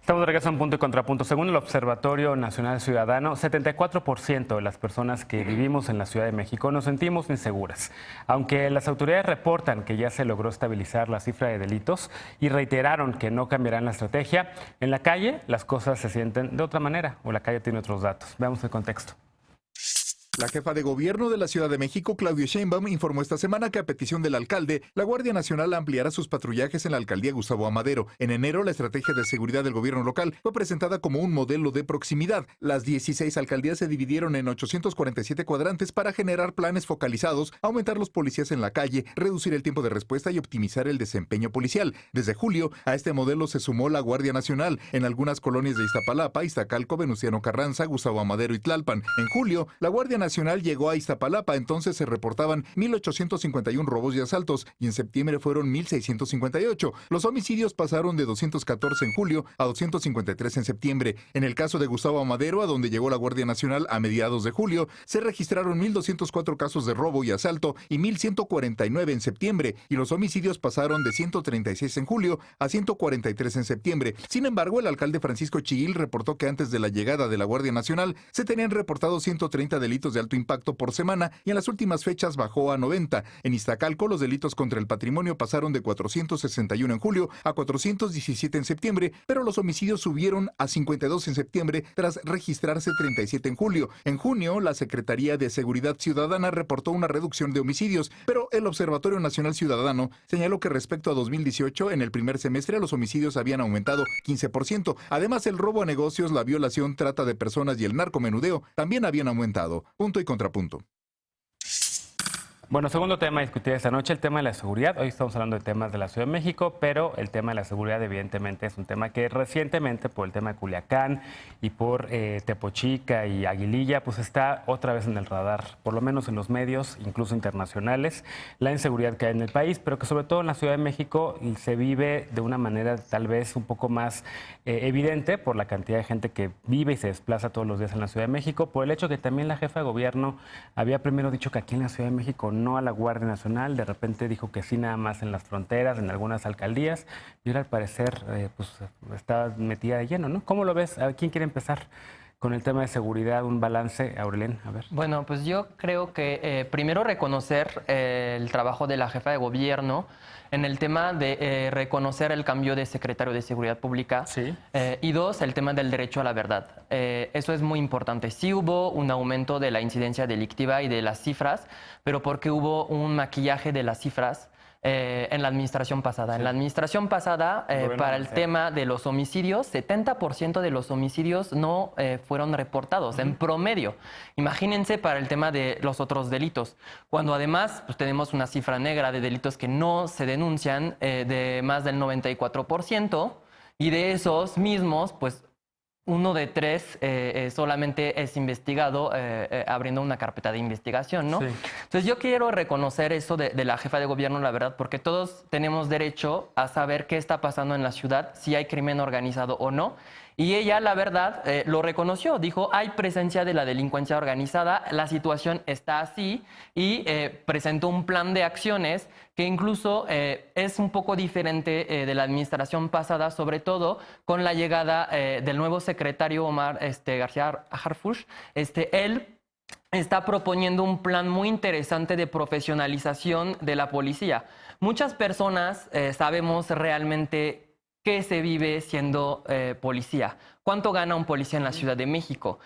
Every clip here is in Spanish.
Estamos de regreso en Punto y Contrapunto. Según el Observatorio Nacional Ciudadano, 74% de las personas que vivimos en la Ciudad de México nos sentimos inseguras. Aunque las autoridades reportan que ya se logró estabilizar la cifra de delitos y reiteraron que no cambiarán la estrategia, en la calle las cosas se sienten de otra manera o la calle tiene otros datos. Veamos el contexto. La jefa de gobierno de la Ciudad de México, Claudia Sheinbaum, informó esta semana que a petición del alcalde, la Guardia Nacional ampliará sus patrullajes en la alcaldía Gustavo Amadero. En enero, la estrategia de seguridad del gobierno local fue presentada como un modelo de proximidad. Las 16 alcaldías se dividieron en 847 cuadrantes para generar planes focalizados, aumentar los policías en la calle, reducir el tiempo de respuesta y optimizar el desempeño policial. Desde julio, a este modelo se sumó la Guardia Nacional en algunas colonias de Iztapalapa, Iztacalco, Venustiano Carranza, Gustavo Amadero y Tlalpan. En julio, la Guardia Nacional llegó a Iztapalapa, entonces se reportaban 1,851 robos y asaltos y en septiembre fueron 1,658. Los homicidios pasaron de 214 en julio a 253 en septiembre. En el caso de Gustavo Amadero, a donde llegó la Guardia Nacional a mediados de julio, se registraron 1,204 casos de robo y asalto y 1,149 en septiembre, y los homicidios pasaron de 136 en julio a 143 en septiembre. Sin embargo, el alcalde Francisco Chiguil reportó que antes de la llegada de la Guardia Nacional se tenían reportados 130 delitos de alto impacto por semana y en las últimas fechas bajó a 90. En Iztacalco, los delitos contra el patrimonio pasaron de 461 en julio a 417 en septiembre, pero los homicidios subieron a 52 en septiembre tras registrarse 37 en julio. En junio, la Secretaría de Seguridad Ciudadana reportó una reducción de homicidios, pero el Observatorio Nacional Ciudadano señaló que respecto a 2018, en el primer semestre los homicidios habían aumentado 15%. Además, el robo a negocios, la violación, trata de personas y el narcomenudeo también habían aumentado. Punto y contrapunto. Bueno, segundo tema a discutir esta noche, el tema de la seguridad. Hoy estamos hablando de temas de la Ciudad de México, pero el tema de la seguridad evidentemente es un tema que recientemente, por el tema de Culiacán y por Tepochica y Aguililla, pues está otra vez en el radar, por lo menos en los medios, incluso internacionales, la inseguridad que hay en el país, pero que sobre todo en la Ciudad de México se vive de una manera tal vez un poco más evidente por la cantidad de gente que vive y se desplaza todos los días en la Ciudad de México, por el hecho que también la jefa de gobierno había primero dicho que aquí en la Ciudad de México no a la Guardia Nacional, de repente dijo que sí nada más en las fronteras, en algunas alcaldías, y ahora al parecer pues está metida de lleno, ¿no? ¿Cómo lo ves? ¿A quién quiere empezar con el tema de seguridad? Un balance, Aurelén, a ver. Bueno, pues yo creo que primero reconocer el trabajo de la jefa de gobierno en el tema de reconocer el cambio de secretario de Seguridad Pública. Sí. Y dos, el tema del derecho a la verdad. Eso es muy importante. Sí hubo un aumento de la incidencia delictiva y de las cifras, pero porque hubo un maquillaje de las cifras en la administración pasada. Sí. En la administración pasada, para el tema de los homicidios, 70% de los homicidios no fueron reportados, en promedio. Imagínense para el tema de los otros delitos, cuando además pues, tenemos una cifra negra de delitos que no se denuncian de más del 94%, y de esos mismos, pues, uno de tres solamente es investigado abriendo una carpeta de investigación, ¿no? Sí. Entonces yo quiero reconocer eso de la jefa de gobierno, la verdad, porque todos tenemos derecho a saber qué está pasando en la ciudad, si hay crimen organizado o no. Y ella, la verdad, lo reconoció. Dijo, hay presencia de la delincuencia organizada, la situación está así, y presentó un plan de acciones que incluso es un poco diferente de la administración pasada, sobre todo con la llegada del nuevo secretario Omar García Harfuch. Él está proponiendo un plan muy interesante de profesionalización de la policía. Muchas personas sabemos realmente qué se vive siendo policía. ¿Cuánto gana un policía en la Ciudad de México?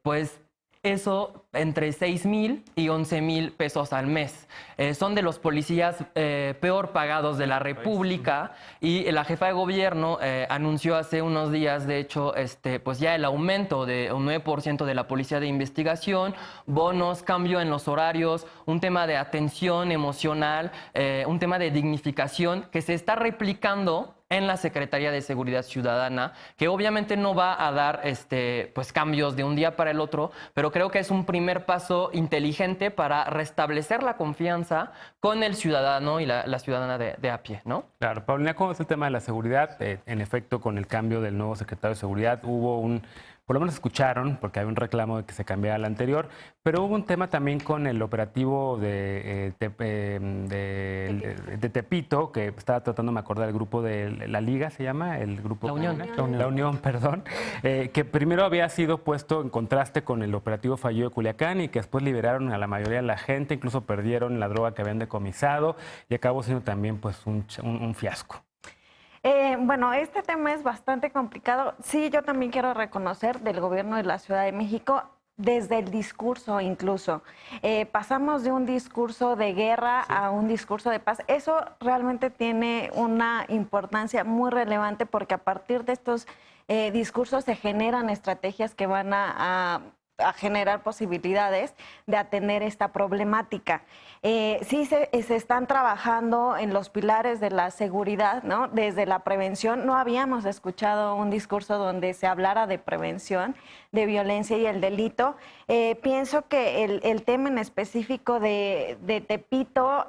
Pues eso entre 6,000 y 11,000 pesos al mes. Son de los policías peor pagados de la República, y la jefa de gobierno anunció hace unos días, de hecho, pues ya el aumento de un 9% de la policía de investigación, bonos, cambio en los horarios, un tema de atención emocional, un tema de dignificación que se está replicando en la Secretaría de Seguridad Ciudadana, que obviamente no va a dar pues cambios de un día para el otro, pero creo que es un primer paso inteligente para restablecer la confianza con el ciudadano y la ciudadana de a pie, ¿no? Claro. Paulina, ¿cómo es el tema de la seguridad? En efecto, con el cambio del nuevo secretario de Seguridad hubo un por lo menos escucharon, porque había un reclamo de que se cambiara al anterior, pero hubo un tema también con el operativo de Tepito, que estaba tratando, me acordar, el grupo de la Liga, ¿se llama? El grupo La Unión. La Unión, perdón, que primero había sido puesto en contraste con el operativo fallido de Culiacán y que después liberaron a la mayoría de la gente, incluso perdieron la droga que habían decomisado y acabó siendo también pues un fiasco. Bueno, este tema es bastante complicado. Sí, yo también quiero reconocer del gobierno de la Ciudad de México, desde el discurso incluso. Pasamos de un discurso de guerra a un discurso de paz. Eso realmente tiene una importancia muy relevante porque a partir de estos discursos se generan estrategias que van a generar posibilidades de atender esta problemática. Sí se están trabajando en los pilares de la seguridad, ¿no? Desde la prevención. No habíamos escuchado un discurso donde se hablara de prevención, de violencia y el delito. Pienso que el tema en específico de Tepito,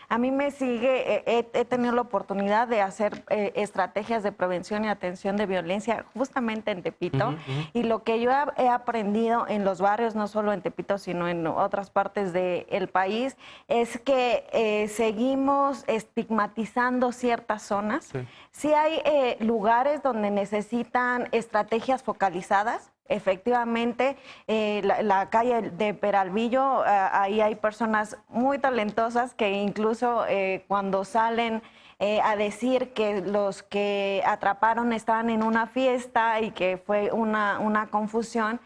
a mí me sigue, he tenido la oportunidad de hacer estrategias de prevención y atención de violencia justamente en Tepito, y lo que yo he aprendido en los barrios, no solo en Tepito, sino en otras partes del país, es que seguimos estigmatizando ciertas zonas. Sí, sí hay lugares donde necesitan estrategias focalizadas. Efectivamente, la calle de Peralvillo, ahí hay personas muy talentosas que incluso cuando salen a decir que los que atraparon estaban en una fiesta y que fue una confusión,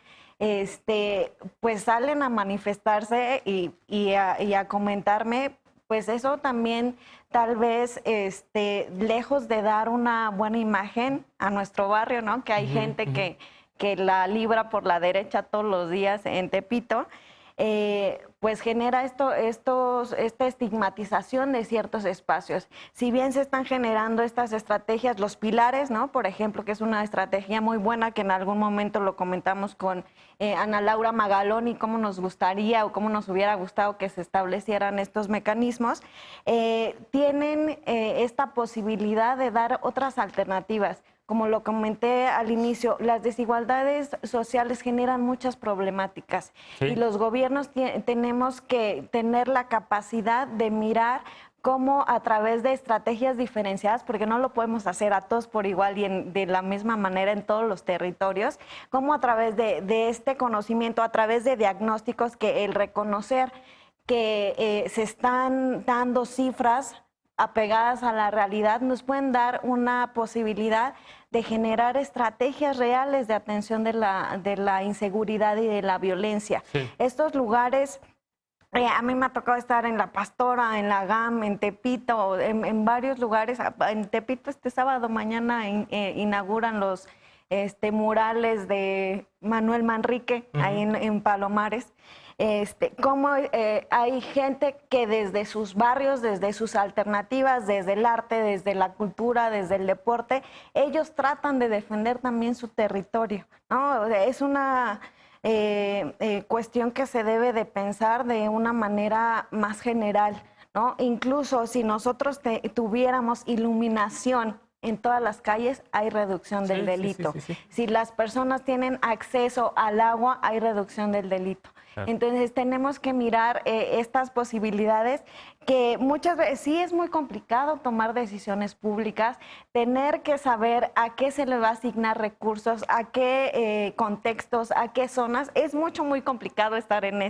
pues salen a manifestarse y a comentarme. Pues eso también tal vez lejos de dar una buena imagen a nuestro barrio, ¿no? Que hay gente que la libra por la derecha todos los días en Tepito, pues genera esta estigmatización de ciertos espacios. Si bien se están generando estas estrategias, los pilares, ¿no? Por ejemplo, que es una estrategia muy buena que en algún momento lo comentamos con Ana Laura Magalón y cómo nos gustaría o cómo nos hubiera gustado que se establecieran estos mecanismos, tienen esta posibilidad de dar otras alternativas. Como lo comenté al inicio, las desigualdades sociales generan muchas problemáticas, sí, y los gobiernos tenemos que tener la capacidad de mirar cómo a través de estrategias diferenciadas, porque no lo podemos hacer a todos por igual y de la misma manera en todos los territorios, cómo a través de este conocimiento, a través de diagnósticos, que el reconocer que se están dando cifras apegadas a la realidad, nos pueden dar una posibilidad de generar estrategias reales de atención de la inseguridad y de la violencia. Sí. Estos lugares, a mí me ha tocado estar en La Pastora, en la GAM, en Tepito, en varios lugares. En Tepito este sábado mañana inauguran los murales de Manuel Manrique, ahí en Palomares. Cómo hay gente que desde sus barrios, desde sus alternativas, desde el arte, desde la cultura, desde el deporte, ellos tratan de defender también su territorio, ¿no? Es una cuestión que se debe de pensar de una manera más general, ¿no? Incluso si nosotros tuviéramos iluminación en todas las calles, hay reducción del delito. Sí. Si las personas tienen acceso al agua, hay reducción del delito. Claro. Entonces tenemos que mirar estas posibilidades, que muchas veces sí es muy complicado tomar decisiones públicas, tener que saber a qué se le va a asignar recursos, a qué contextos, a qué zonas. Es muy complicado estar en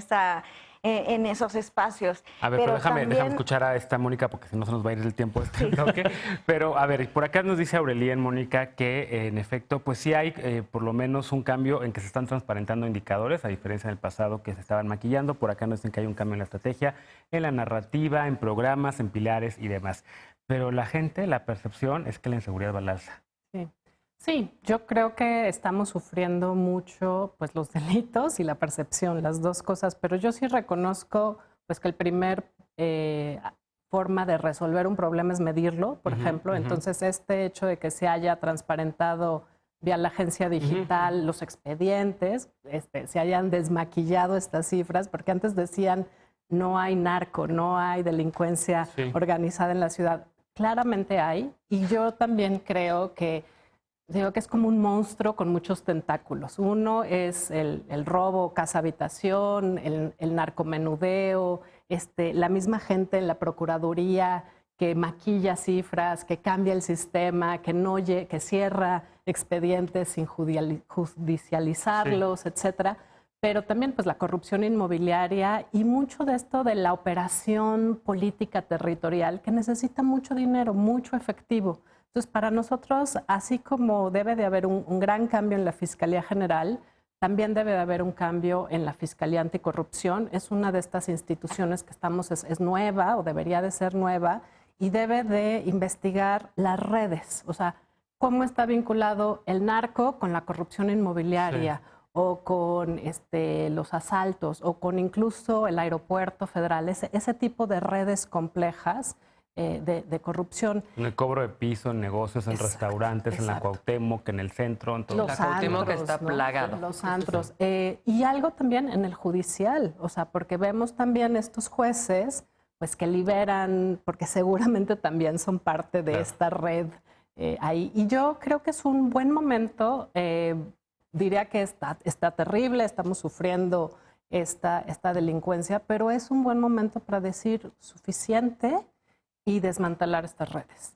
esos espacios. A ver, pero déjame escuchar a esta Mónica, porque si no se nos va a ir el tiempo este bloque. Pero a ver, por acá nos dice Aurelien, Mónica, que en efecto, pues sí hay por lo menos un cambio en que se están transparentando indicadores, a diferencia del pasado que se estaban maquillando. Por acá nos dicen que hay un cambio en la estrategia, en la narrativa, en programas, en pilares y demás. Pero la gente, la percepción es que la inseguridad va al alza. Sí. Sí, yo creo que estamos sufriendo mucho pues, los delitos y la percepción, las dos cosas, pero yo sí reconozco pues, que el primer forma de resolver un problema es medirlo, por ejemplo. Entonces, este hecho de que se haya transparentado vía la agencia digital los expedientes, se hayan desmaquillado estas cifras, porque antes decían no hay narco, no hay delincuencia organizada en la ciudad. Claramente hay, y yo también creo que Digo que es como un monstruo con muchos tentáculos. Uno es el robo, casa-habitación, el narcomenudeo, la misma gente en la Procuraduría que maquilla cifras, que cambia el sistema, que cierra expedientes sin judicializarlos, etcétera. Pero también pues la corrupción inmobiliaria y mucho de esto de la operación política territorial que necesita mucho dinero, mucho efectivo. Entonces, para nosotros, así como debe de haber un gran cambio en la Fiscalía General, también debe de haber un cambio en la Fiscalía Anticorrupción. Es una de estas instituciones que es nueva o debería de ser nueva y debe de investigar las redes, o sea, cómo está vinculado el narco con la corrupción inmobiliaria. Sí. O con los asaltos, o con incluso el aeropuerto federal, ese tipo de redes complejas de corrupción. En el cobro de piso, en negocios, en restaurantes, en la Cuauhtémoc, en el centro. En todo. La Cuauhtémoc está plagado. Los antros. Y algo también en el judicial, o sea, porque vemos también estos jueces pues que liberan, porque seguramente también son parte de esta red ahí. Y yo creo que es un buen momento. Diría que está terrible, estamos sufriendo esta delincuencia, pero es un buen momento para decir suficiente y desmantelar estas redes.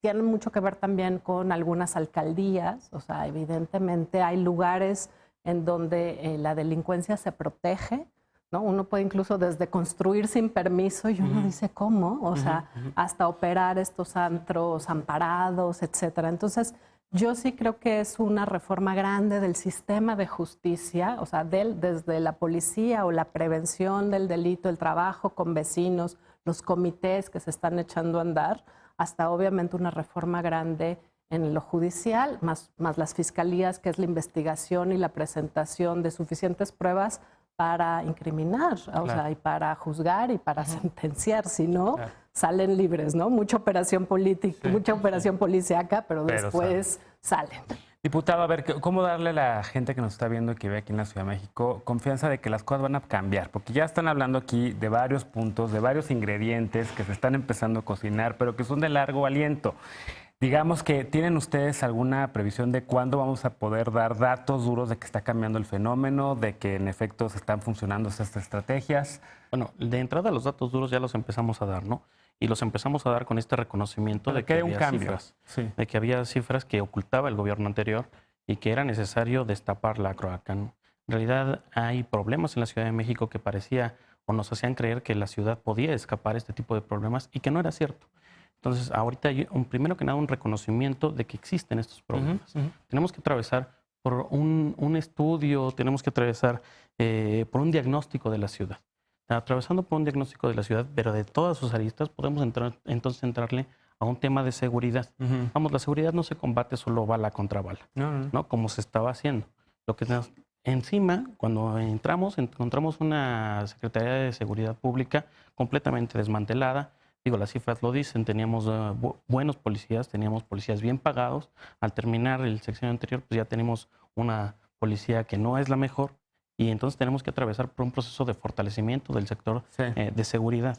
Tienen mucho que ver también con algunas alcaldías, o sea, evidentemente hay lugares en donde la delincuencia se protege, ¿no? Uno puede incluso desde construir sin permiso y uno dice, ¿cómo? O sea, hasta operar estos antros amparados, etcétera. Entonces, yo sí creo que es una reforma grande del sistema de justicia, o sea, desde la policía o la prevención del delito, el trabajo con vecinos, los comités que se están echando a andar, hasta obviamente una reforma grande en lo judicial, más las fiscalías, que es la investigación y la presentación de suficientes pruebas para incriminar, o sea, y para juzgar y para sentenciar, si no, salen libres, ¿no? Mucha operación política, mucha operación policíaca, pero después salen. Diputado, a ver, ¿cómo darle a la gente que nos está viendo y que ve aquí en la Ciudad de México confianza de que las cosas van a cambiar? Porque ya están hablando aquí de varios puntos, de varios ingredientes que se están empezando a cocinar, pero que son de largo aliento. Digamos que, ¿tienen ustedes alguna previsión de cuándo vamos a poder dar datos duros de que está cambiando el fenómeno, de que en efecto se están funcionando estas estrategias? Bueno, de entrada los datos duros ya los empezamos a dar, ¿no? Y los empezamos a dar con este reconocimiento de que había cifras, de que había cifras que ocultaba el gobierno anterior y que era necesario destapar la cloaca, ¿no? En realidad hay problemas en la Ciudad de México que parecía o nos hacían creer que la ciudad podía escapar este tipo de problemas y que no era cierto. Entonces, ahorita hay primero que nada un reconocimiento de que existen estos problemas. Tenemos que atravesar por un estudio, tenemos que atravesar por un diagnóstico de la ciudad. Atravesando por un diagnóstico de la ciudad, pero de todas sus aristas, podemos entonces entrarle a un tema de seguridad. Vamos, la seguridad no se combate solo bala contra bala, ¿no? Como se estaba haciendo. Lo que encima, cuando encontramos una Secretaría de Seguridad Pública completamente desmantelada. Digo, las cifras lo dicen, teníamos buenos policías, teníamos policías bien pagados. Al terminar el sexenio anterior, pues ya tenemos una policía que no es la mejor y entonces tenemos que atravesar por un proceso de fortalecimiento del sector de seguridad,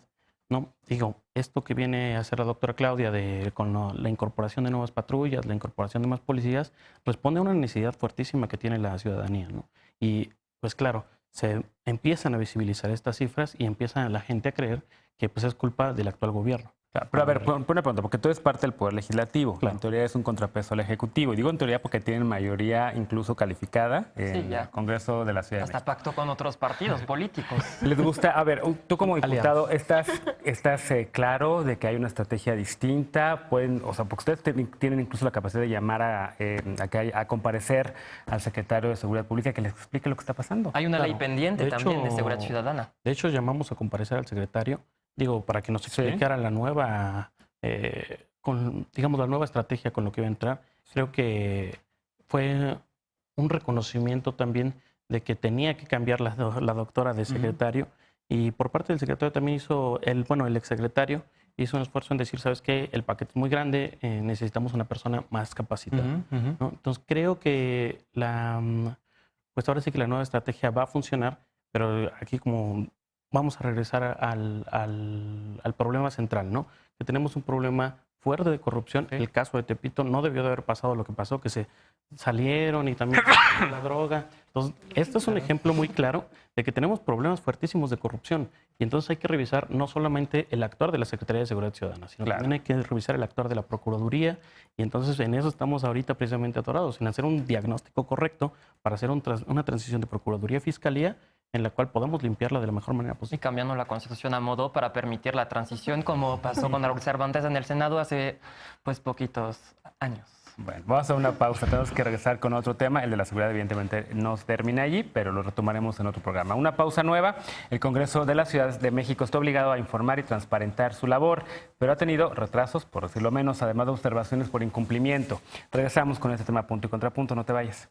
¿no? Digo, esto que viene a hacer la doctora Claudia con la incorporación de nuevas patrullas, la incorporación de más policías, responde a una necesidad fuertísima que tiene la ciudadanía, ¿no? Y pues claro, se empiezan a visibilizar estas cifras y empieza la gente a creer que pues es culpa del actual gobierno. Claro, pero a ver, pon una pregunta, porque tú eres parte del Poder Legislativo. Claro. En teoría es un contrapeso al Ejecutivo. Y digo en teoría porque tienen mayoría incluso calificada en el Congreso de la Ciudad de México. Hasta pacto con otros partidos políticos. ¿Les gusta? A ver, tú como diputado, ¿estás claro de que hay una estrategia distinta? Pueden, o sea, porque ustedes tienen incluso la capacidad de llamar a comparecer al secretario de Seguridad Pública que les explique lo que está pasando. Hay una ley pendiente también de seguridad ciudadana. De hecho, llamamos a comparecer al secretario, digo, para que nos explicara la nueva, digamos, la nueva estrategia con lo que iba a entrar. Creo que fue un reconocimiento también de que tenía que cambiar la doctora de secretario. Y por parte del secretario también hizo, el exsecretario hizo un esfuerzo en decir, ¿sabes qué? El paquete es muy grande, necesitamos una persona más capacitada, ¿no? Entonces creo que pues ahora sí que la nueva estrategia va a funcionar, pero aquí como vamos a regresar al problema central, ¿no? Que tenemos un problema fuerte de corrupción. El caso de Tepito no debió de haber pasado lo que pasó, que se salieron y también la droga. Entonces, esto es un ejemplo muy claro de que tenemos problemas fuertísimos de corrupción. Y entonces hay que revisar no solamente el actuar de la Secretaría de Seguridad Ciudadana, sino también hay que revisar el actuar de la Procuraduría. Y entonces en eso estamos ahorita precisamente atorados, en hacer un diagnóstico correcto para hacer una transición de Procuraduría a Fiscalía en la cual podamos limpiarla de la mejor manera posible. Y cambiando la Constitución a modo para permitir la transición, como pasó con Raúl Cervantes en el Senado hace pues poquitos años. Bueno, vamos a hacer una pausa. Tenemos que regresar con otro tema. El de la seguridad, evidentemente, no se termina allí, pero lo retomaremos en otro programa. Una pausa nueva. El Congreso de la Ciudad de México está obligado a informar y transparentar su labor, pero ha tenido retrasos, por decirlo menos, además de observaciones por incumplimiento. Regresamos con este tema punto y contrapunto. No te vayas.